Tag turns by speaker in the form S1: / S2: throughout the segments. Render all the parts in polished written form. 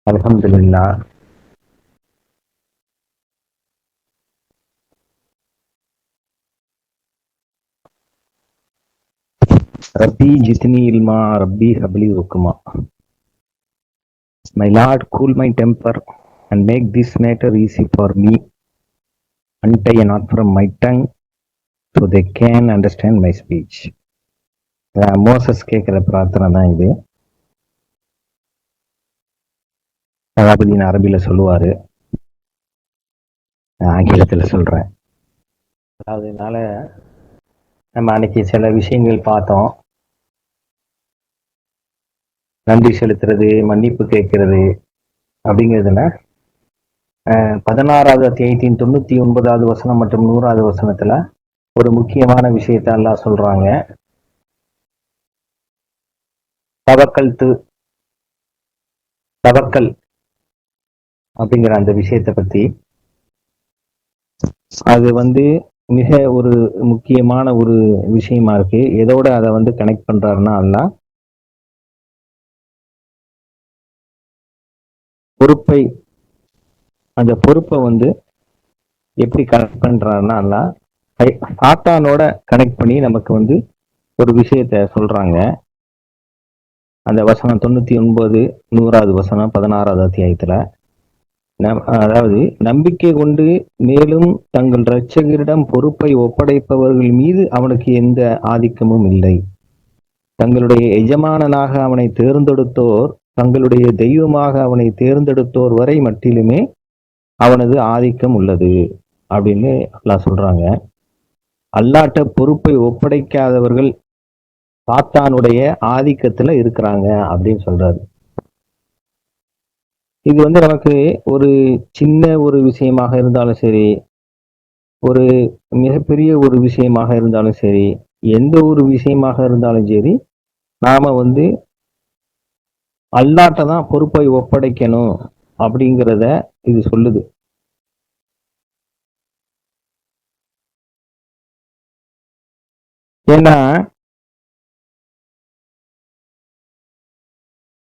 S1: அல்ஹம்துலில்லாஹ். ரப்பி ஜித்னி இல்மா ரப்பி ஹப்லி உக்குமா. My Lord, cool my temper and make this matter easy for me. Untie a knot from my tongue so they can understand my speech. Moses கேட்குற பிரார்த்தனை தான் இது. சகாபுதீன் அரபியில் சொல்லுவார், ஆங்கிலத்தில் சொல்கிறேன். அதனால நம்ம அன்னைக்கு சில விஷயங்கள் பார்த்தோம். நன்றி செலுத்துறது, மன்னிப்பு கேட்கறது அப்படிங்கிறதுல 16வது அத்தியாயத்தின் 99வது வசனம் மற்றும் 100வது வசனத்துல ஒரு முக்கியமான விஷயத்தை அல்லாஹ் சொல்றாங்க. தவக்கல் அப்படிங்கிற அந்த விஷயத்தை பத்தி, அது மிக ஒரு முக்கியமான ஒரு விஷயமா இருக்கு. எதோட அதை கனெக்ட் பண்றாருன்னா, அல்லாஹ் அந்த பொறுப்பை எப்படி கனெக்ட் பண்றாருன்னா, அல்லாஹ் சாத்தானோட கனெக்ட் பண்ணி நமக்கு ஒரு விஷயத்த சொல்றாங்க. அந்த வசனம் 99, 100வது வசனம் 16வது அத்தியாயத்துல, அதாவது நம்பிக்கை கொண்டு மேலும் தங்கள் இரட்சகரிடம் பொறுப்பை ஒப்படைப்பவர்கள் மீது அவனுக்கு எந்த ஆதிக்கமும் இல்லை. தங்களுடைய எஜமானனாக அவனை தேர்ந்தெடுத்தோர், தங்களுடைய தெய்வமாக அவனை தேர்ந்தெடுத்தோர் வரை மட்டிலுமே அவனது ஆதிக்கம் உள்ளது அப்படின்னு அல்லாஹ் சொல்றாங்க. அல்லாட்ட பொறுப்பை ஒப்படைக்காதவர்கள் சாத்தானுடைய ஆதிக்கத்துல இருக்கிறாங்க அப்படின்னு சொல்றாரு. இது நமக்கு ஒரு சின்ன ஒரு விஷயமாக இருந்தாலும் சரி, ஒரு மிகப்பெரிய ஒரு விஷயமாக இருந்தாலும் சரி, எந்த ஒரு விஷயமாக இருந்தாலும் சரி, நாம அல்லாட்ட தான் பொறுப்பை ஒப்படைக்கணும் அப்படிங்கிறத இது சொல்லுது. ஏன்னா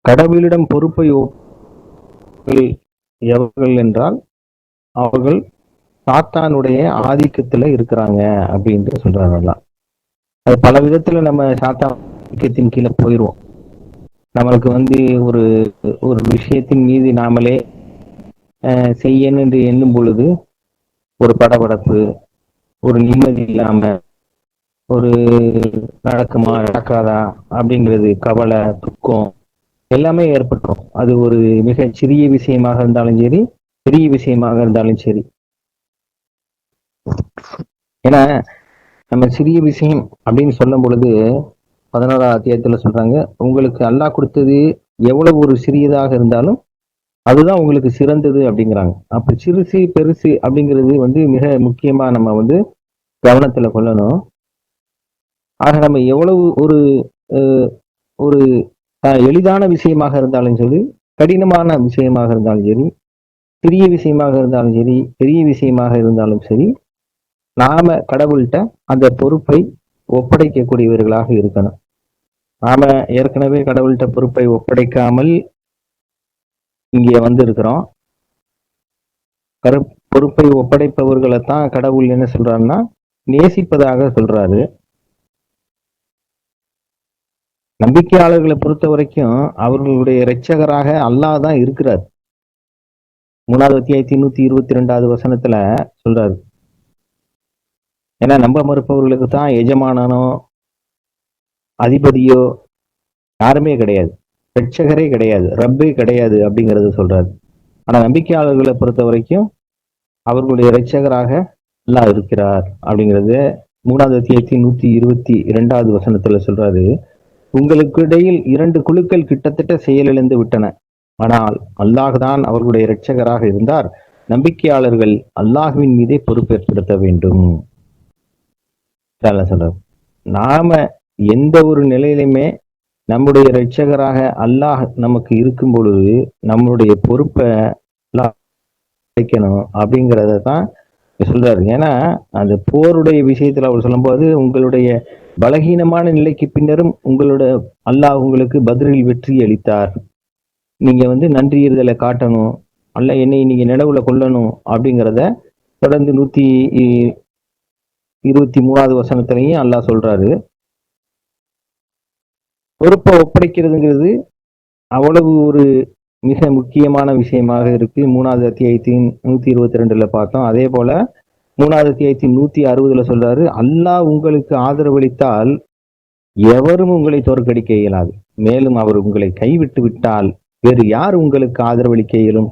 S1: கடவுளிடம் பொறுப்பை எவர்கள் என்றால் அவர்கள் சாத்தானுடைய ஆதிக்கத்துல இருக்கிறாங்க அப்படின்னு சொல்றாங்க. அது பல விதத்துல நம்ம சாத்தான் ஆதிக்கத்தின் கீழே போயிடுவோம். நம்மளுக்கு ஒரு ஒரு விஷயத்தின் மீது நாமளே செய்யணும் என்று எண்ணும் பொழுது ஒரு படபடப்பு, ஒரு நிம்மதி இல்லாம, ஒரு நடக்குமா நடக்காதா அப்படிங்கிறது, கவலை, துக்கம் எல்லாமே ஏற்பட்டுரும். அது ஒரு மிக சிறிய விஷயமாக இருந்தாலும் சரி, பெரிய விஷயமாக இருந்தாலும் சரி. ஏன்னா நம்ம சிறிய விஷயம் அப்படின்னு சொல்லும் பொழுது 11வது அத்தியாயத்துல சொல்றாங்க, உங்களுக்கு அல்லாஹ் கொடுத்தது எவ்வளவு ஒரு சிறியதாக இருந்தாலும் அதுதான் உங்களுக்கு சிறந்தது அப்படிங்கிறாங்க. அப்ப சிறுசு பெருசு அப்படிங்கிறது மிக முக்கியமா நம்ம கவனத்துல கொள்ளணும். ஆக நம்ம எவ்வளவு ஒரு ஒரு எளிதான விஷயமாக இருந்தாலும் சரி, கடினமான விஷயமாக இருந்தாலும் சரி, சிறிய விஷயமாக இருந்தாலும் சரி, பெரிய விஷயமாக இருந்தாலும் சரி, நாம கடவுள்கிட்ட அந்த பொறுப்பை ஒப்படைக்கக்கூடியவர்களாக இருக்கணும். நாம ஏற்கனவே கடவுள்கிட்ட பொறுப்பை ஒப்படைக்காமல் இங்கே இருக்கிறோம். பொறுப்பை ஒப்படைப்பவர்களை தான் கடவுள் என்ன சொல்றாருன்னா நேசிப்பதாக சொல்றாரு. நம்பிக்கையாளர்களை பொறுத்த வரைக்கும் அவர்களுடைய இரட்சகராக அல்லாஹ் தான் இருக்கிறார். 3வது அத்தியாயத்தின் 122வது வசனத்துல சொல்றாரு. ஏன்னா நம்ப மறுப்பவர்களுக்கு தான் எஜமானனோ அதிபதியோ யாருமே கிடையாது, இரட்சகரே கிடையாது, ரப்பே கிடையாது அப்படிங்கறத சொல்றாரு. ஆனா நம்பிக்கையாளர்களை பொறுத்த வரைக்கும் அவர்களுடைய இரட்சகராக அல்லாஹ் இருக்கிறார் அப்படிங்கிறது 3வது அத்தியாயத்தின் 122வது வசனத்துல சொல்றாரு. உங்களுக்கு இடையில் 2 குழுக்கள் கிட்டத்தட்ட செயலிழந்து விட்டன, ஆனால் அல்லாஹ் தான் அவர்களுடைய இரட்சகராக இருந்தார். நம்பிக்கையாளர்கள் அல்லாஹ்வின் மீதே பொறுப்பேற்படுத்த வேண்டும் சொல்றார். நாம எந்த ஒரு நிலையிலுமே நம்முடைய இரட்சகராக அல்லாஹ் நமக்கு இருக்கும் பொழுது நம்மளுடைய பொறுப்பை வைக்கணும் அப்படிங்கிறத தான் சொல்றாரு. ஏன்னா அந்த போருடைய விஷயத்துல அவர் சொல்லும்போது, உங்களுடைய பலகீனமான நிலைக்கு பின்னரும் அல்லாஹ் உங்களுக்கு பத்ரில் வெற்றி அளித்தார். நீங்க வந்து நன்றியறிதலை காட்டணும், அல்ல என்னை நீங்க நினைவுல கொள்ளணும் அப்படிங்கிறத தொடர்ந்து 123வது வசனத்திலையும் அல்லாஹ் சொல்றாரு. பொறுப்பை ஒப்படைக்கிறதுங்கிறது அவ்வளவு ஒரு மிக முக்கியமான விஷயமாக இருக்கு. 3வது அத்தியாயத்தின் 122ல பார்த்தோம். அதே போல 3வது அத்தியாயத்தின் 160ல சொல்றாரு, அல்லாஹ் உங்களுக்கு ஆதரவளித்தால் எவரும் உங்களை தோற்கடிக்க இயலாது. மேலும் அவர் உங்களை கைவிட்டு விட்டால் வேறு யார் உங்களுக்கு ஆதரவளிக்க இயலும்?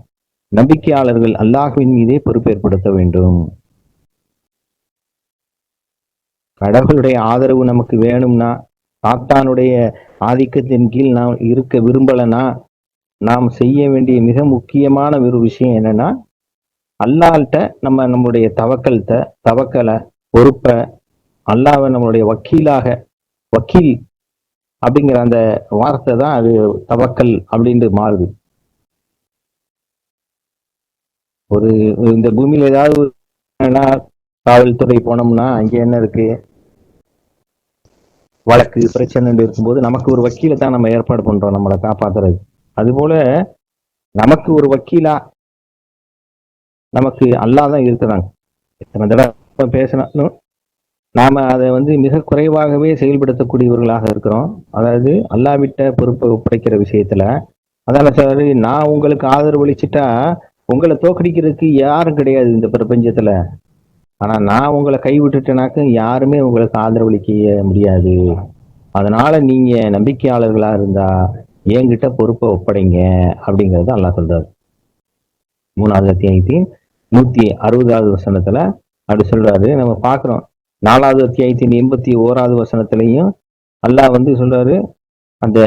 S1: நம்பிக்கையாளர்கள் அல்லாஹ்வின் மீதே பொறுப்பேற்படுத்த வேண்டும். கடவுளுடைய ஆதரவு நமக்கு வேணும்னா, சாத்தானுடைய ஆதிக்கத்தின் கீழ் நாம் இருக்க விரும்பலனா, நாம் செய்ய வேண்டிய மிக முக்கியமான ஒரு விஷயம் என்னன்னா, அல்லாஹ்ட்ட நம்மளுடைய தவக்கலை, பொறுப்பை அல்லாஹ்வை நம்மளுடைய வக்கீல் அப்படிங்கிற அந்த வார்த்தை தான் அது தவக்கல் அப்படின்ட்டு மாறுது. ஒரு இந்த பூமியில ஏதாவது காவல்துறை போனோம்னா அங்க என்ன இருக்கு, வழக்கு பிரச்சனை இருக்கும்போது நமக்கு ஒரு வக்கீலை தான் நம்ம ஏற்பாடு பண்றோம் நம்மளை காப்பாத்துறது. அதுபோல நமக்கு ஒரு வக்கீலா நமக்கு அல்லாஹ் தான் இருக்கிறாங்க. எத்தனை தடவை பேசினாலும் நாம அதை வந்து மிக குறைவாகவே செயல்படுத்தக்கூடியவர்களாக இருக்கிறோம். அதாவது அல்லாஹ் விட்ட பொறுப்பை ஒப்படைக்கிற விஷயத்துல. அதான சார், நான் உங்களுக்கு ஆதரவு அளிச்சுட்டா உங்களை தோக்கடிக்கிறதுக்கு யாரும் கிடையாது இந்த பிரபஞ்சத்துல. ஆனா நான் உங்களை கைவிட்டுட்டேனாக்க யாருமே உங்களுக்கு ஆதரவளிக்க முடியாது. அதனால நீங்க நம்பிக்கையாளர்களா இருந்தா என்கிட்ட பொறுப்பை ஒப்படைங்க அப்படிங்கறது அல்லாஹ் சொல்றாரு. 3வது அத்தியாயத்தின் 160வது வசனத்துல அப்படி சொல்றாரு. நம்ம பாக்குறோம் 4வது அத்தியாயத்தின் 81வது வசனத்திலையும் அல்லாஹ் வந்து சொல்றாரு, அந்த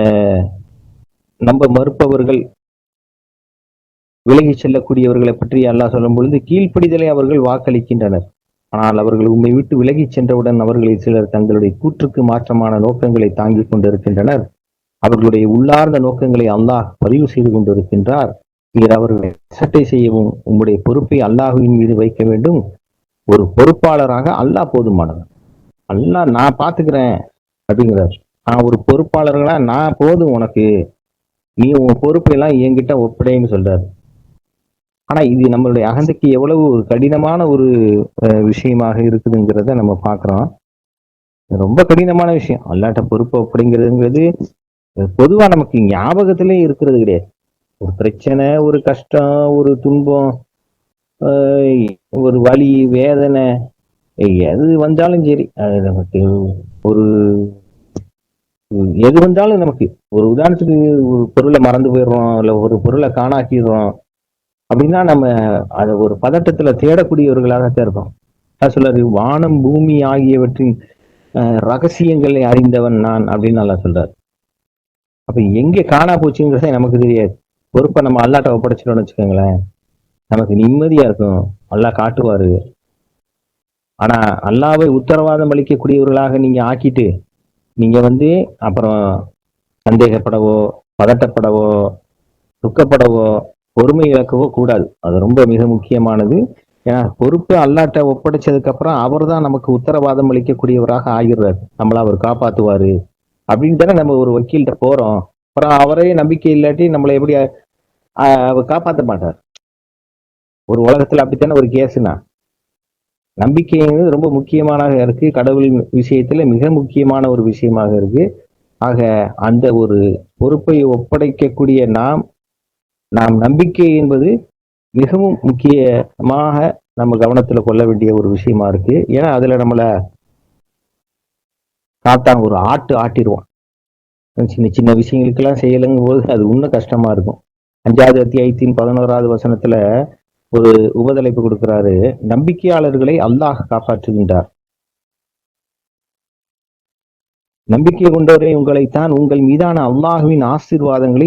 S1: நம்ப மறுப்பவர்கள் விலகி செல்லக்கூடியவர்களை பற்றி அல்லாஹ் சொல்லும் பொழுது, கீழ்ப்படிதலை அவர்கள் வாக்களிக்கின்றனர், ஆனால் அவர்கள் உண்மை விட்டு விலகி சென்றவுடன் அவர்களில் சிலர் தங்களுடைய கூற்றுக்கு மாற்றமான நோக்கங்களை தாங்கிக் கொண்டிருக்கின்றனர். அவர்களுடைய உள்ளார்ந்த நோக்கங்களை அல்லாஹ் பதிவு செய்து கொண்டிருக்கின்றார். நீர் அவர்களை சட்டை செய்யவும் உங்களுடைய பொறுப்பை அல்லாஹ்வின் மீது வைக்க வேண்டும். ஒரு பொறுப்பாளராக அல்லாஹ் போதுமானவர். அல்லாஹ் நான் பாத்துக்கிறேன் அப்படிங்கிறார். நான் ஒரு பொறுப்பாளர்களா நான் போதும் உனக்கு, நீ உன் பொறுப்பை எல்லாம் என்கிட்ட ஒப்படைன்னு சொல்றாரு. ஆனா இது நம்மளுடைய அகந்தைக்கு எவ்வளவு ஒரு கடினமான ஒரு விஷயமாக இருக்குதுங்கிறத நம்ம பாக்குறோம். ரொம்ப கடினமான விஷயம். அல்லாட்ட பொறுப்பு அப்படிங்கிறதுங்கிறது பொதுவா நமக்கு ஞாபகத்திலே இருக்கிறது கிடையாது. ஒரு பிரச்சனை, ஒரு கஷ்டம், ஒரு துன்பம், ஒரு வலி, வேதனை, எது வந்தாலும் சரி, நமக்கு ஒரு எது வந்தாலும் நமக்கு ஒரு உதாரணத்துக்கு ஒரு பொருளை மறந்து போயிடுறோம், இல்ல ஒரு பொருளை காணாக்கிடுறோம் அப்படின்னா நம்ம அதை ஒரு பதட்டத்துல தேடக்கூடியவர்களாகத்தான் இருப்போம். சொல்றாரு, வானம் பூமி ஆகியவற்றின் ரகசியங்களை அறிந்தவன் நான் அப்படின்னு நல்லா சொல்றாரு. அப்ப எங்க காணா போச்சுங்கிறத நமக்கு தெரியாது. பொறுப்பை நம்ம அல்லாட்ட ஒப்படைச்சிட்டோம்னு வச்சுக்கோங்களேன், நமக்கு நிம்மதியா இருக்கும். அல்லாஹ் காட்டுவாரு. ஆனா அல்லாவை உத்தரவாதம் அளிக்கக்கூடியவர்களாக நீங்க ஆக்கிட்டு நீங்க வந்து அப்புறம் சந்தேகப்படவோ, பதட்டப்படவோ, துக்கப்படவோ, பொறுமை இழக்கவோ கூடாது. அது ரொம்ப மிக முக்கியமானது. ஏன்னா பொறுப்பு அல்லாட்ட ஒப்படைச்சதுக்கு அப்புறம் அவர் தான் நமக்கு உத்தரவாதம் அளிக்கக்கூடியவராக ஆகிடுறாரு. நம்மள அவர் காப்பாத்துவாரு அப்படின்னு தானே நம்ம ஒரு வக்கீல்கிட்ட போறோம். அப்புறம் அவரே நம்பிக்கை இல்லாட்டி நம்மளை எப்படி அவர் காப்பாற்ற மாட்டார். ஒரு உலகத்துல அப்படித்தானே ஒரு கேஸ்னா. நம்பிக்கைங்கிறது ரொம்ப முக்கியமானதாக இருக்கு. கடவுள் விஷயத்துல மிக முக்கியமான ஒரு விஷயமாக இருக்கு. ஆக அந்த ஒரு பொறுப்பை ஒப்படைக்கக்கூடிய நாம் நம்பிக்கை என்பது மிகவும் முக்கியமாக நம்ம கவனத்துல கொள்ள வேண்டிய ஒரு விஷயமா இருக்கு. ஏன்னா அதுல நம்மள காத்தான் ஒரு ஆட்டிடுவான். சின்ன சின்ன விஷயங்களுக்கெல்லாம் செய்யலங்கும் போது அது இன்னும் கஷ்டமா இருக்கும். 5வது அத்தியாயத்தின் 11வது வசனத்துல ஒரு உபதலைப்பு கொடுக்கிறாரு. நம்பிக்கையாளர்களை அல்லாஹ் காப்பாற்றுகின்றார். நம்பிக்கை கொண்டவரை உங்களைத்தான் உங்கள் மீதான அல்லாஹுவின் ஆசீர்வாதங்களை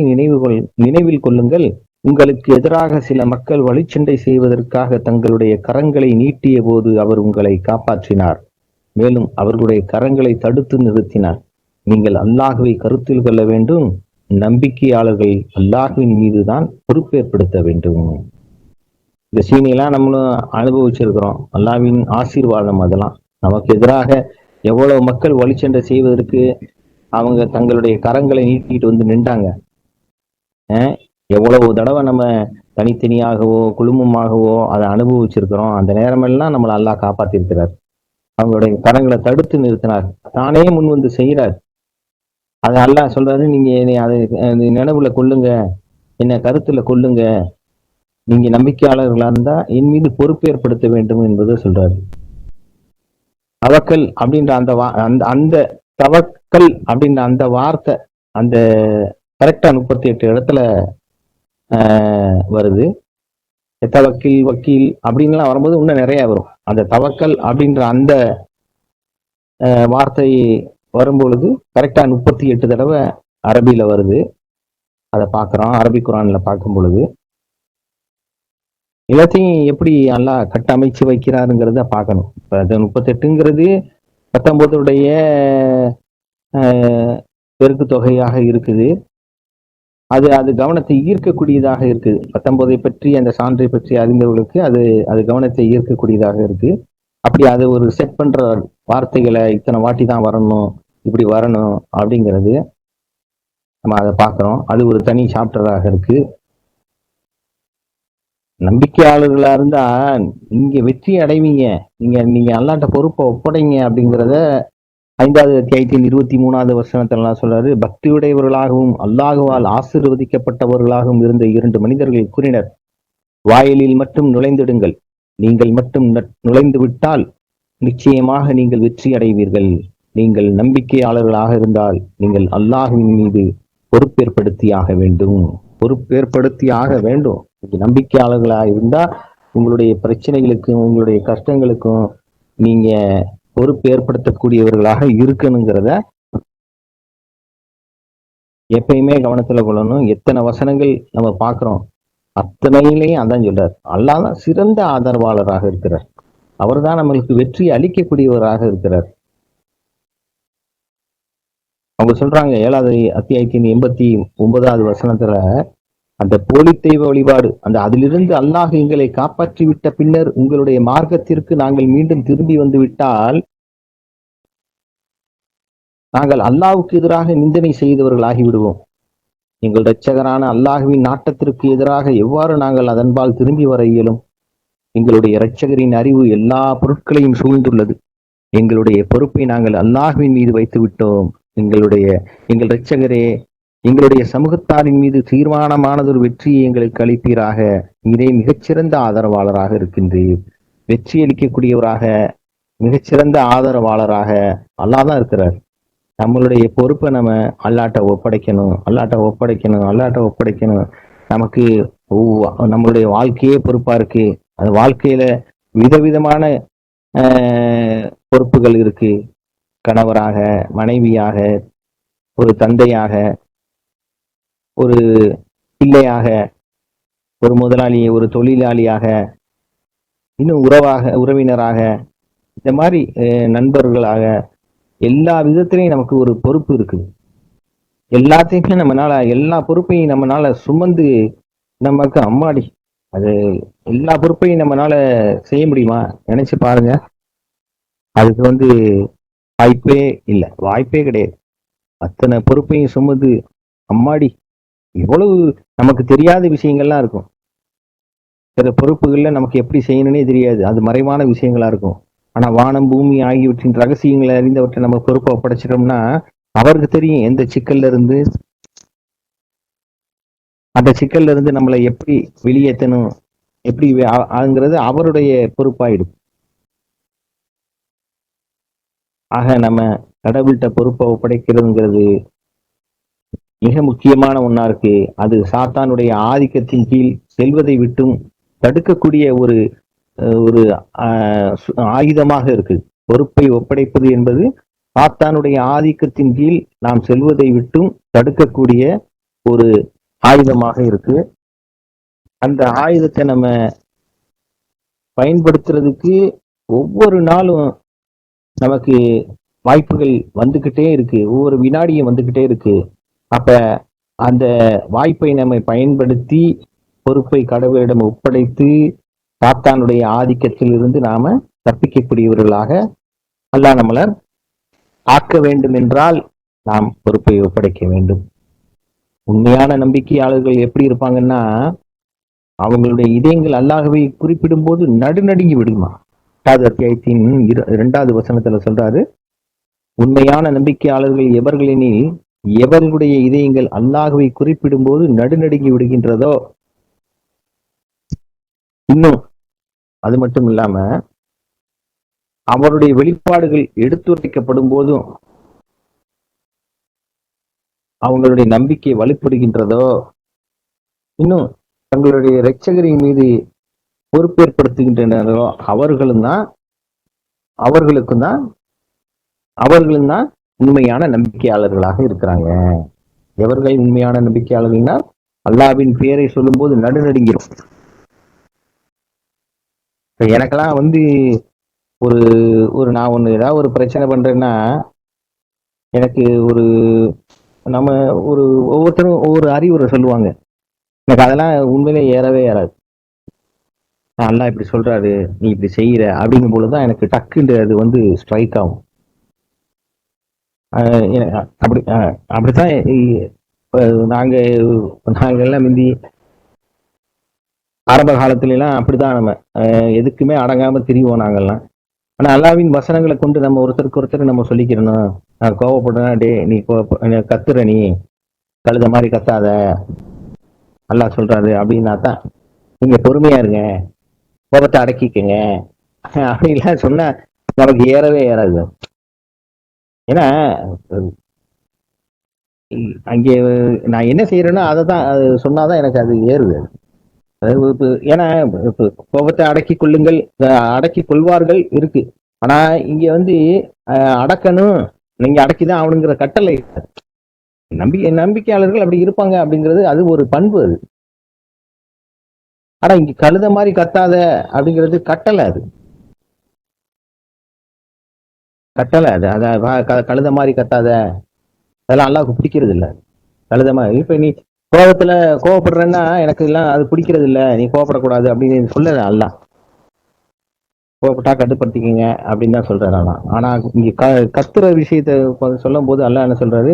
S1: நினைவில் கொள்ளுங்கள். உங்களுக்கு எதிராக சில மக்கள் வழிச்சண்டை செய்வதற்காக தங்களுடைய கரங்களை நீட்டிய போது அவர் உங்களை காப்பாற்றினார். மேலும் அவர்களுடைய கரங்களை தடுத்து நிறுத்தினார். நீங்கள் அல்லாஹுவை கருத்தில் கொள்ள வேண்டும். நம்பிக்கையாளர்கள் அல்லாஹுவின் மீதுதான் பொறுப்பேற்படுத்த வேண்டும். இந்த சீனியெல்லாம் நம்மளும் அனுபவிச்சிருக்கிறோம். அல்லாஹ்வின் ஆசீர்வாதம் அதெல்லாம். நமக்கு எதிராக எவ்வளவு மக்கள் வழிச்சண்டை செய்வதற்கு அவங்க தங்களுடைய கரங்களை நீட்டிட்டு வந்து நின்றாங்க. எவ்வளவு தடவை நம்ம தனித்தனியாகவோ குழுமமாகவோ அதை அனுபவிச்சிருக்கிறோம். அந்த நேரமெல்லாம் நம்மளை அல்லாஹ் காப்பாத்திருக்கிறார். அவங்களுடைய கரங்களை தடுத்து நிறுத்தினார். தானே முன் வந்து செய்கிறார். அதை அல்லாஹ் சொல்றாரு, நீங்க அதை நினைவுல கொள்ளுங்க, என்ன கருத்துல கொள்ளுங்க, நீங்க நம்பிக்கையாளர்களா இருந்தா என் மீது பொறுப்பேற்படுத்த வேண்டும் என்பதை சொல்றாரு. தவக்கல் அப்படின்ற அந்த தவக்கல் அப்படின்ற அந்த வார்த்தை அந்த கரெக்டா 38 இடத்துல வருது. தவக்கில் வக்கீல் அப்படின்லாம் வரும்போது இன்னும் நிறைய வரும். அந்த தவக்கல் அப்படின்ற அந்த வார்த்தை வரும்பொழுது கரெக்டா 38 தடவை அரபியில வருது. அதை பார்க்கிறோம். அரபி குரான்ல பார்க்கும் பொழுது எல்லாத்தையும் எப்படி அல்லாஹ் கட்டமைச்சு வைக்கிறாருங்கிறத பார்க்கணும். இப்ப 38ங்கிறது 19 பெருக்கு தொகையாக இருக்குது. அது கவனத்தை ஈர்க்கக்கூடியதாக இருக்குது. 19 பற்றி அந்த சான்றை பற்றி அறிந்தவர்களுக்கு அது கவனத்தை ஈர்க்கக்கூடியதாக இருக்கு. அப்படி அது ஒரு செட் பண்ற வார்த்தைகளை இத்தனை வாட்டி தான் வரணும், இப்படி வரணும் அப்படிங்கிறது நம்ம அதை பார்க்கிறோம். அது ஒரு தனி சாப்டராக இருக்கு. நம்பிக்கையாளர்களா இருந்தா நீங்க வெற்றி அடைவீங்க, நீங்க அல்லாட்ட பொறுப்பை ஒப்படைங்க அப்படிங்கிறத 5வது அத்தியாயத்தின் 23வது வசனத்திலாம் சொல்றாரு. பக்தியுடையவர்களாகவும் அல்லாஹுவால் ஆசீர்வதிக்கப்பட்டவர்களாகவும் இருந்த 2 மனிதர்கள் கூறினர், வாயிலில் மட்டும் நுழைந்திடுங்கள், நீங்கள் மட்டும் நுழைந்து விட்டால் நிச்சயமாக நீங்கள் வெற்றி அடைவீர்கள். நீங்கள் நம்பிக்கையாளர்களாக இருந்தால் நீங்கள் அல்லாஹுவின் மீது பொறுப்பேற்படுத்தியாக வேண்டும். நம்பிக்கையாளர்களாக இருந்தா உங்களுடைய பிரச்சனைகளுக்கும் உங்களுடைய கஷ்டங்களுக்கும் நீங்க பொறுப்பு ஏற்படுத்தக்கூடியவர்களாக இருக்கணுங்கிறத எப்பயுமே கவனத்துல கொள்ளணும். எத்தனை வசனங்கள் நம்ம பார்க்கிறோம், அத்தனையிலையும் அதான் சொல்றார். அல்லாஹ் தான் சிறந்த ஆதரவாளராக இருக்கிறார். அவர் தான் நம்மளுக்கு வெற்றி அளிக்கக்கூடியவராக இருக்கிறார். அவங்க சொல்றாங்க 7வது அத்தியாயத்தின் 89வது வசனத்துல, அந்த போலி தெய்வ வழிபாடு அதிலிருந்து அல்லாஹ் எங்களை காப்பாற்றி விட்ட பின்னர் உங்களுடைய மார்க்கத்திற்கு நாங்கள் மீண்டும் திரும்பி வந்து விட்டால் நாங்கள் அல்லாஹ்வுக்கு எதிராக நிந்தனை செய்தவர்களாகி விடுவோம். எங்கள் இரட்சகரான அல்லாஹுவின் நாட்டத்திற்கு எதிராக எவ்வாறு நாங்கள் அதன்பால் திரும்பி வர இயலும்? எங்களுடைய இரட்சகரின் அறிவு எல்லா பொருட்களையும் சூழ்ந்துள்ளது. எங்களுடைய பொறுப்பை நாங்கள் அல்லாஹுவின் மீது வைத்து விட்டோம். எங்கள் இரட்சகரே, எங்களுடைய சமூகத்தாரின் மீது தீர்மானமானதொரு வெற்றியை எங்களுக்கு அளிப்பீராக. நீரே மிகச்சிறந்த ஆதரவாளராக இருக்கின்றீர். வெற்றி அளிக்கக்கூடியவராக, மிகச்சிறந்த ஆதரவாளராக அல்லாஹ் தான் இருக்கிறார். நம்மளுடைய பொறுப்பை நம்ம அல்லாட்ட ஒப்படைக்கணும். நமக்கு நம்மளுடைய வாழ்க்கையே பொறுப்பா இருக்கு. அந்த வாழ்க்கையில விதவிதமான பொறுப்புகள் இருக்கு. கணவராக, மனைவியாக, ஒரு தந்தையாக, ஒரு பிள்ளையாக, ஒரு முதலாளி, ஒரு தொழிலாளியாக, இன்னும் உறவினராக, இந்த மாதிரி நண்பர்களாக, எல்லா விதத்திலையும் நமக்கு ஒரு பொறுப்பு இருக்குது. எல்லாத்தையுமே நம்மளால, எல்லா பொறுப்பையும் நம்மளால சுமந்து நமக்கு அம்மாடி அது எல்லா பொறுப்பையும் நம்மளால செய்ய முடியுமா? நினைச்சு பாருங்க. அதுக்கு வாய்ப்பே கிடையாது. அத்தனை பொறுப்பையும் சுமந்து அம்மாடி இவ்வளவு நமக்கு தெரியாத விஷயங்கள்லாம் இருக்கும். சில பொறுப்புகள்ல நமக்கு எப்படி செய்யணும்னே தெரியாது. அது மறைவான விஷயங்களா இருக்கும். ஆனா வானம், பூமி ஆகியவற்றின் ரகசியங்களை அறிந்தவற்றை நம்ம பொறுப்பை ஒப்படைச்சிட்டோம்னா அவருக்கு தெரியும் எந்த சிக்கல்ல இருந்து அந்த சிக்கல்ல இருந்து நம்மளை எப்படி வெளியேற்றணும், எப்படி ஆகுங்கிறது அவருடைய பொறுப்பாயிடும். ஆக நம்ம கடவுள்கிட்ட பொறுப்பை ஒப்படைக்கிறதுங்கிறது மிக முக்கியமான ஒண்ணா இருக்கு. அது சாத்தானுடைய ஆதிக்கத்தின் கீழ் செல்வதை விட்டும் தடுக்கக்கூடிய ஒரு ஆயுதமாக இருக்கு. பொறுப்பை ஒப்படைப்பது என்பது சாத்தானுடைய ஆதிக்கத்தின் கீழ் நாம் செல்வதை விட்டும் தடுக்கக்கூடிய ஒரு ஆயுதமாக இருக்கு. அந்த ஆயுதத்தை நம்ம பயன்படுத்துறதுக்கு ஒவ்வொரு நாளும் நமக்கு வாய்ப்புகள் வந்துகிட்டே இருக்கு. ஒவ்வொரு வினாடியும் வந்துகிட்டே இருக்கு. அப்ப அந்த வாய்ப்பை நம்ம பயன்படுத்தி பொறுப்பை கடவுளிடம் ஒப்படைத்து சாத்தானுடைய ஆதிக்கத்தில் இருந்து நாம தப்பிக்கக்கூடியவர்களாக அல்லாஹ் நம்மளை ஆக்க வேண்டும் என்றால் நாம் பொறுப்பை ஒப்படைக்க வேண்டும். உண்மையான நம்பிக்கையாளர்கள் எப்படி இருப்பாங்கன்னா, அவங்களுடைய இதயங்கள் அல்லாஹ்வை குறிப்பிடும் போது நடுநடுங்கி விடுமா. 8வது அத்தியாயத்தின் 2வது வசனத்துல சொல்றாரு, உண்மையான நம்பிக்கையாளர்கள் எவர்களெனில், எவர்களுடைய இதயங்கள் அல்லாஹ்வை குறிப்பிடும் போது நடுநடுங்கி விடுகின்றதோ. இன்னும் அது மட்டும் இல்லாம, அவருடைய வெளிப்பாடுகள் எடுத்துரைக்கப்படும் போதும் அவங்களுடைய நம்பிக்கை வலுப்படுகின்றதோ. இன்னும் தங்களுடைய இரட்சகரின் மீது பொறுப்பேற்படுத்துகின்றனரோ அவர்களும் தான் அவர்களுக்கும் தான் அவர்களும் தான் உண்மையான நம்பிக்கையாளர்களாக இருக்கிறாங்க. எவர்கள் உண்மையான நம்பிக்கையாளர்கள்னா, அல்லாஹ்வின் பெயரை சொல்லும் போது நடுநடுங்கிரும். எனக்கெல்லாம் வந்து ஒரு ஒரு நான் ஒண்ணு ஏதாவது ஒரு பிரச்சனை பண்றேன்னா, எனக்கு ஒரு நம்ம ஒரு ஒவ்வொருத்தரும் ஒவ்வொரு அறிவுரை சொல்லுவாங்க. எனக்கு அதெல்லாம் உண்மையிலே ஏறவே ஏறாது. அல்லாஹ் இப்படி சொல்றாரு, நீ இப்படி செய்யற அப்படிங்கும் பொழுதுதான் எனக்கு டக்குன்னு அது வந்து ஸ்ட்ரைக் ஆகும். அப்படி அப்படித்தான் நாங்க நாங்க எல்லாம் முந்தி ஆரம்ப காலத்துல எல்லாம் அப்படித்தான் நம்ம எதுக்குமே அடங்காம திரிவோம் நாங்கெல்லாம். ஆனா அல்லாஹ்வின் வசனங்களை கொண்டு நம்ம ஒருத்தருக்கு ஒருத்தர் நம்ம சொல்லிக்கிறணும். கோவப்படுறா, டே நீ கத்துற, நீ கழுத மாதிரி கத்தாத, அல்லாஹ் சொல்றாரு அப்படின்னா தான் நீங்க பொறுமையா இருங்க, கோபத்தை அடக்கிக்கங்க அப்படின்லாம் சொன்னா நமக்கு ஏறவே ஏறாது. ஏன்னா அங்கே நான் என்ன செய்யறேன்னா அதை தான் சொன்னாதான் எனக்கு அது ஏறுது. ஏன்னா இப்ப கோபத்தை அடக்கி கொள்ளுங்கள், அடக்கி கொள்வார்கள் இருக்கு. ஆனா இங்க வந்து அடக்கணும், நீங்க அடக்கிதான் ஆகணுங்கிற கட்டளை. நம்பிக்கையாளர்கள் அப்படி இருப்பாங்க அப்படிங்கிறது அது ஒரு பண்பு அது. ஆனா இங்க கழுத மாதிரி கத்தாத அப்படிங்கிறது கட்டளை. அது கட்டளை. அது கழுத மாதிரி கத்தாத, அதெல்லாம் அல்லாஹ்வுக்கு பிடிக்கிறது இல்ல. கழுத மாதிரி இப்ப நீ கோவப்படுறேன்னா எனக்கு எல்லாம் அது பிடிக்கிறது இல்ல, நீ கோவப்படக்கூடாது அப்படின்னு சொல்லல அல்லாஹ். கோவப்பட்டா கட்டுப்படுத்திக்கங்க அப்படின்னு தான் சொல்றாரு அல்லாஹ். ஆனா இங்க கத்துற விஷயத்த சொல்லும் போது அல்லாஹ் என்ன சொல்றாரு,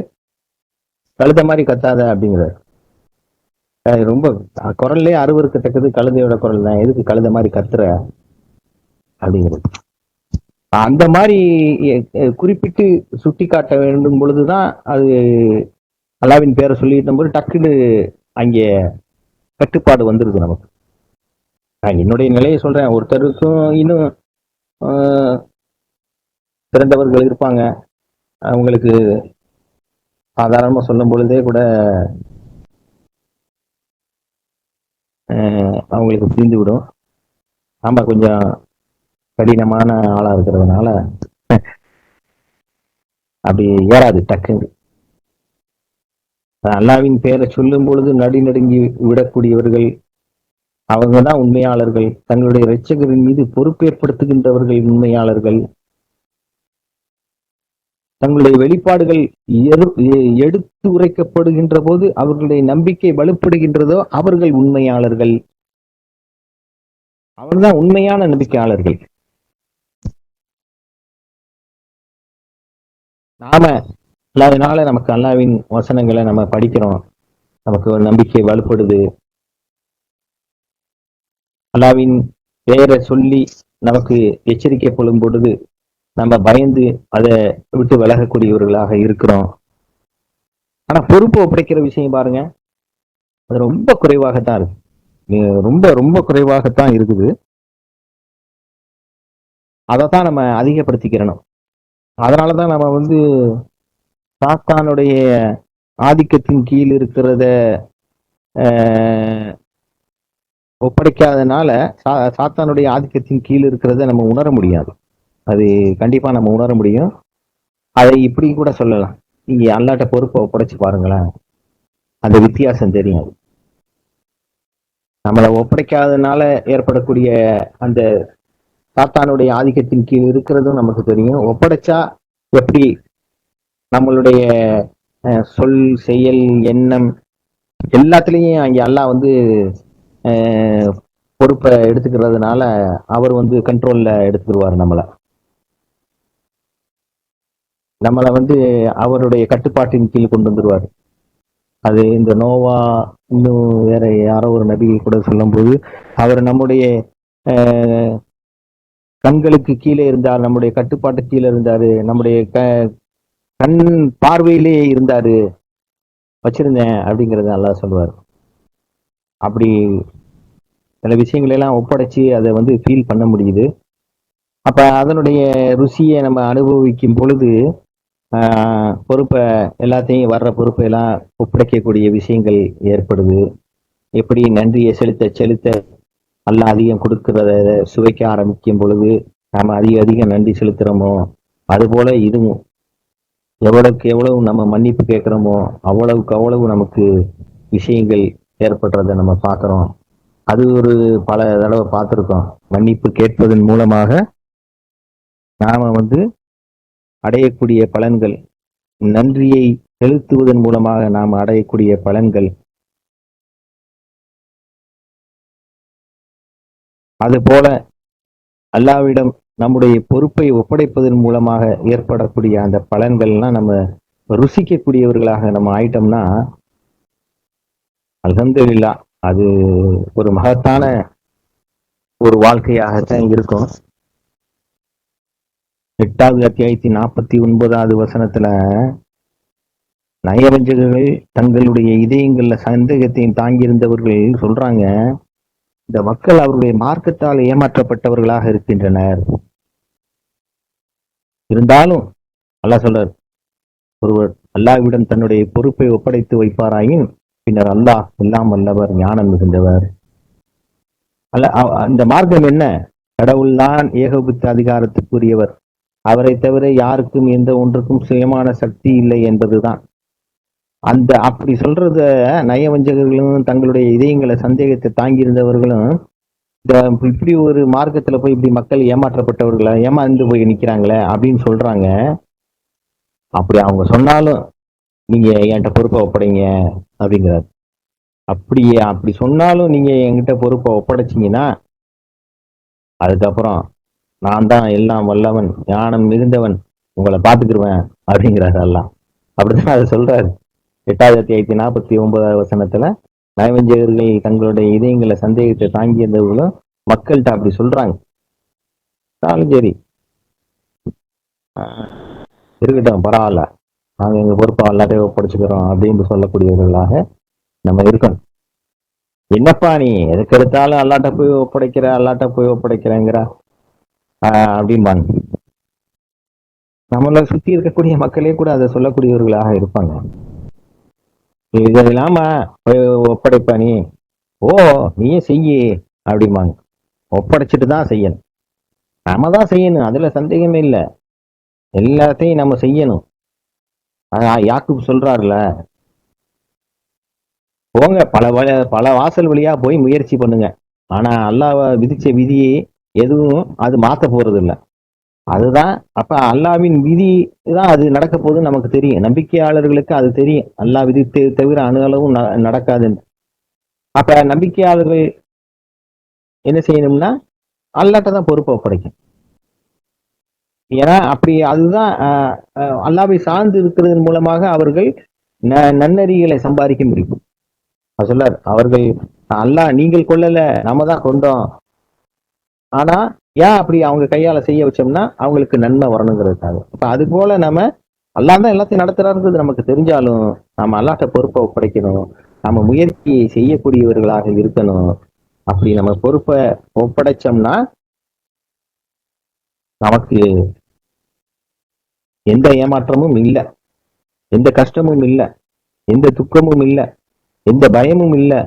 S1: கழுத மாதிரி கத்தாத அப்படிங்கிறாரு. ரொம்ப குரல்லே அருவருக்கத்தக்கது கழுதையோட குரல் தான், எதுக்கு கழுத மாதிரி கத்துற அப்படிங்கிறது. அந்த மாதிரி குறிப்பிட்டு சுட்டி காட்ட வேண்டும் பொழுதுதான் அது அல்லாஹ்வின் பேரை சொல்லிட்டு போது டக்குன்னு அங்கே கட்டுப்பாடு வந்துருது நமக்கு. நான் என்னுடைய நிலையை சொல்றேன். ஒருத்தருக்கும் இன்னும் சிறந்தவர்கள் இருப்பாங்க. அவங்களுக்கு சாதாரணமா சொல்லும் பொழுதே கூட அவங்களுக்கு புரிந்து விடும். நாம கொஞ்சம் கடினமான ஆளா இருக்கிறதுனால அப்படி ஏறாது டக்குன்னு. அல்லாஹ்வின் பெயரை சொல்லும் பொழுது நடுங்கி விடக்கூடியவர்கள் அவங்க தான் உண்மையாளர்கள். தங்களுடைய இரட்சகரின் மீது பொறுப்பேற்படுத்துகின்றவர்கள் உண்மையாளர்கள். தங்களுடைய வெளிப்பாடுகள் எடுத்து உரைக்கப்படுகின்ற போது அவர்களுடைய நம்பிக்கை வலுப்படுகின்றதோ அவர்கள் உண்மையாளர்கள். அவர்தான் உண்மையான நம்பிக்கையாளர்கள். நாம அதனால நமக்கு அல்லாஹ்வின் வசனங்களை நம்ம படிக்கிறோம், நமக்கு ஒரு நம்பிக்கை வலுப்படுது. அல்லாஹ்வின் பெயரை சொல்லி நமக்கு எச்சரிக்கப்படும் பொழுது நம்ம பயந்து அதை விட்டு விலகக்கூடியவர்களாக இருக்கிறோம். ஆனா பொறுப்பு ஒப்படைக்கிற விஷயம் பாருங்க, அது ரொம்ப குறைவாகத்தான் இருக்கு. ரொம்ப ரொம்ப குறைவாகத்தான் இருக்குது. அதைத்தான் நம்ம அதிகப்படுத்திக்கிறணும். அதனாலதான் நம்ம வந்து சாத்தானுடைய ஆதிக்கத்தின் கீழ் இருக்கிறத ஒப்படைக்காதனால சாத்தானுடைய ஆதிக்கத்தின் கீழ் இருக்கிறத நம்ம உணர முடியாது. அது கண்டிப்பா நம்ம உணர முடியும். அதை இப்படி கூட சொல்லலாம், நீங்க அல்லாட்ட பொறுப்பை ஒப்படைச்சு பாருங்களேன், அந்த வித்தியாசம் தெரியும். நம்மளை ஒப்படைக்காதனால ஏற்படக்கூடிய அந்த சாத்தானுடைய ஆதிக்கத்தின் கீழ் இருக்கிறதும் நமக்கு தெரியும். ஒப்படைச்சா எப்படி நம்மளுடைய சொல், செயல், எண்ணம் எல்லாத்துலயும் அங்கே அல்லாஹ் வந்து பொறுப்பை எடுத்துக்கிறதுனால அவர் வந்து கண்ட்ரோல்ல எடுத்துக்கிடுவார். நம்மளை வந்து அவருடைய கட்டுப்பாட்டின் கீழ் கொண்டு வந்துருவார். அது இந்த நோவா, இன்னும் வேற யாரோ ஒரு நபி கூட சொல்லும்போது, அவர் நம்முடைய கண்களுக்கு கீழே இருந்தார், நம்முடைய கட்டுப்பாட்டு கீழே இருந்தாரு, நம்முடைய கண் பார்வையிலேயே இருந்தாரு, வச்சிருந்தேன் அப்படிங்கறத நல்லா சொல்லுவார். அப்படி சில விஷயங்களை எல்லாம் ஒப்படைச்சு அதை வந்து ஃபீல் பண்ண முடியுது. அப்ப அதனுடைய ருசியை நம்ம அனுபவிக்கும் பொழுது பொறுப்பை எல்லாத்தையும் வர்ற பொறுப்பை எல்லாம் ஒப்படைக்கக்கூடிய விஷயங்கள் ஏற்படுது. எப்படி நன்றியை செலுத்த செலுத்த எல்லாம் அதிகம் கொடுக்கறத சுவைக்க ஆரம்பிக்கும் பொழுது நாம அதிக அதிகம் நன்றி செலுத்துறோமோ, அது போல இதுவும் எவ்வளவுக்கு எவ்வளவு நம்ம மன்னிப்பு கேட்கிறோமோ அவ்வளவுக்கு அவ்வளவு நமக்கு விஷயங்கள் ஏற்படுறத நம்ம பார்க்கிறோம். அது ஒரு பல தடவை பார்த்துருக்கோம். மன்னிப்பு கேட்பதன் மூலமாக நாம வந்து அடையக்கூடிய பலன்கள், நன்றியை செலுத்துவதன் மூலமாக நாம் அடையக்கூடிய பலன்கள், அதுபோல அல்லாவிடம் நம்முடைய பொறுப்பை ஒப்படைப்பதன் மூலமாக ஏற்படக்கூடிய அந்த பலன்கள்லாம் நம்ம ருசிக்கக்கூடியவர்களாக நம்ம ஆயிட்டோம்னா அல்ஹம்துலில்லாஹ், அது ஒரு மகத்தான ஒரு வாழ்க்கையாகத்தான் இருக்கும். 8வது அத்தியாயத்தின் 49வது வசனத்துல நயவஞ்சகர்கள் தங்களுடைய இதயங்கள்ல சந்தேகத்தையும் தாங்கியிருந்தவர்கள் சொல்றாங்க, இந்த மக்கள் அவருடைய மார்க்கத்தால் ஏமாற்றப்பட்டவர்களாக இருக்கின்றனர். இருந்தாலும் அல்லாஹ் சொல்றார், ஒருவர் அல்லாஹ்விடம் தன்னுடைய பொறுப்பை ஒப்படைத்து வைப்பாராயின் பின்னர் அல்லாஹ் எல்லாம் வல்லவர், ஞானம் மிகுந்தவர். இந்த மார்க்கம் என்ன? கடவுள் தான் ஏகபுத்த அதிகாரத்துக்குரியவர், அவரை தவிர யாருக்கும் எந்த ஒன்றுக்கும் சுயமான சக்தி இல்லை என்பதுதான். அந்த அப்படி சொல்றத நயவஞ்சகர்களும் தங்களுடைய இதயங்களை சந்தேகத்தை தாங்கியிருந்தவர்களும் இப்படி ஒரு மார்க்கத்துல போய் இப்படி மக்கள் ஏமாற்றப்பட்டவர்களா ஏமாந்து போய் நிக்கிறாங்களே அப்படின்னு சொல்றாங்க. அப்படி அவங்க சொன்னாலும் நீங்க என்கிட்ட பொறுப்பை ஒப்படைங்க அப்படிங்கிறார். அப்படி சொன்னாலும் நீங்க என்கிட்ட பொறுப்பை ஒப்படைச்சிங்கன்னா அதுக்கப்புறம் நான் தான் எல்லாம் வல்லவன், ஞானம் மிகுந்தவன், உங்களை பார்த்துக்கிருவேன் அப்படிங்கிறாரு அல்லாஹ். அப்படிதான் அதை சொல்றாரு. 8வது அத்தியாயத்தி 49வது வசனத்துல நயவஞ்சகர்கள் தங்களுடைய இதயங்களை சந்தேகத்தை தாங்கியிருந்தவர்களும் மக்கள்கிட்ட அப்படி சொல்றாங்க. சரி, இருக்கட்டும், பரவாயில்ல, நாங்க எங்க பொறுப்பை எல்லாத்தையும் ஒப்படைச்சுக்கிறோம் அப்படின்னு சொல்லக்கூடியவர்களாக நம்ம இருக்கணும். என்னப்பா நீ எதுக்கு எடுத்தாலும் அல்லாட்ட போய் ஒப்படைக்கிறேங்கிற அப்படிம்பாங்க. நம்மள சுத்தி இருக்கக்கூடிய மக்களே கூட அதை சொல்லக்கூடியவர்களாக இருப்பாங்க. இது இல்லாம ஒப்படைப்பா நீ, ஓ நீயே செய்ய அப்படிம்பாங்க. ஒப்படைச்சிட்டு தான் செய்யணும், நம்ம தான் செய்யணும், அதுல சந்தேகமே இல்லை, எல்லாத்தையும் நம்ம செய்யணும். யாக்கூப் சொல்றாருல, போங்க பல வாசல் வழியா போய் முயற்சி பண்ணுங்க, ஆனா அல்லாஹ் விதிச்ச விதியை எதுவும் அது மாத்த போறது இல்லை. அதுதான் அப்ப அல்லாவின் விதி தான் அது நடக்க போகுதுன்னு நமக்கு தெரியும். நம்பிக்கையாளர்களுக்கு அது தெரியும், அல்லாஹ் விதி தவிர அணு அளவும் நடக்காதுன்னு. அப்ப நம்பிக்கையாளர்கள் என்ன செய்யணும்னா அல்லாட்ட தான் பொறுப்பை ஒப்படைக்கும். ஏன்னா அப்படி அதுதான் அல்லாவை சார்ந்து இருக்கிறதன் மூலமாக அவர்கள் நன்னறிகளை சம்பாதிக்க முடியும். சொல்லார், அவர்கள் அல்லாஹ் நீங்கள் கொல்லல, நம்ம தான் கொண்டோம், ஆனா ஏன் அப்படி அவங்க கையால செய்ய வச்சோம்னா அவங்களுக்கு நன்மை வரணுங்கிறதுக்காக. அப்ப அது போல நம்ம அல்லாஹ் தான் எல்லாத்தையும் நடத்துறாருங்கிறது நமக்கு தெரிஞ்சாலும் நம்ம அல்லாட்ட பொறுப்பை ஒப்படைக்கணும், நம்ம முயற்சியை செய்யக்கூடியவர்களாக இருக்கணும். அப்படி நம்ம பொறுப்பை ஒப்படைச்சோம்னா நமக்கு எந்த ஏமாற்றமும் இல்லை, எந்த கஷ்டமும் இல்லை, எந்த துக்கமும் இல்லை, எந்த பயமும் இல்லை,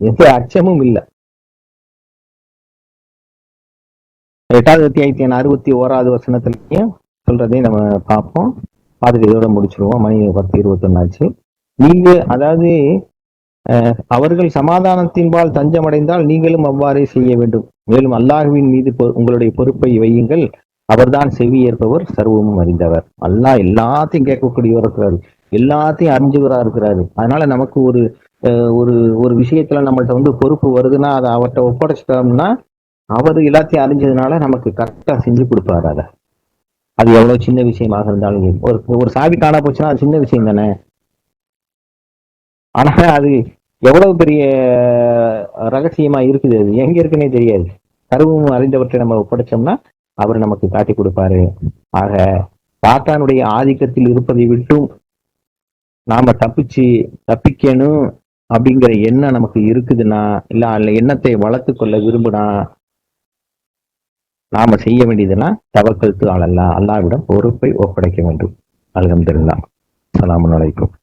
S1: எந்த அச்சமும் இல்லை. 8வது அத்தியாயத்தின் 61வது வசனத்திலையும் சொல்றதை நம்ம பார்ப்போம். பார்த்துட்டு இதோட முடிச்சிருவோம், மணி 10:21 ஆச்சு. நீங்க அதாவது அவர்கள் சமாதானத்தின்பால் தஞ்சமடைந்தால் நீங்களும் அவ்வாறே செய்ய வேண்டும். மேலும் அல்லாஹுவின் மீது உங்களுடைய பொறுப்பை வையுங்கள், அவர்தான் செவி ஏற்பவர், சர்வமும் அறிந்தவர். அல்லாஹ் எல்லாத்தையும் கேட்கக்கூடியவர் இருக்கிறாரு, எல்லாத்தையும் அறிஞ்சவரா இருக்கிறாரு. அதனால நமக்கு ஒரு ஒரு ஒரு விஷயத்துல நம்மள்ட்ட வந்து பொறுப்பு வருதுன்னா அதை அவர்கிட்ட ஒப்படைச்சிட்டோம்னா அவர் எல்லாத்தையும் அறிஞ்சதுனால நமக்கு கரெக்டா செஞ்சு கொடுப்பாரு. அதை அது எவ்வளவு சின்ன விஷயமாக இருந்தாலும் ஒரு சாவி காண போச்சுன்னா அது சின்ன விஷயம் தானே. ஆனா அது எவ்வளவு பெரிய ரகசியமா இருக்குது, அது எங்க இருக்குன்னே தெரியாது. கருவும் அறிந்தவற்றை நம்ம ஒப்படைச்சோம்னா அவர் நமக்கு காட்டி கொடுப்பாரு. ஆக சாத்தானுடைய ஆதிக்கத்தில் இருப்பதை விட்டும் நாம தப்பிக்கணும் அப்படிங்கிற எண்ணம் நமக்கு இருக்குதுன்னா, இல்ல அல்ல எண்ணத்தை வளர்த்து கொள்ள விரும்பினா நாம செய்ய வேண்டியதுன்னா தவக்கல் அல்லாஹ், அல்லாஹ்விடம் பொறுப்பை ஒப்படைக்க வேண்டும். அல்ஹம்துலில்லாஹ். அஸ்ஸலாமு அலைக்கும்.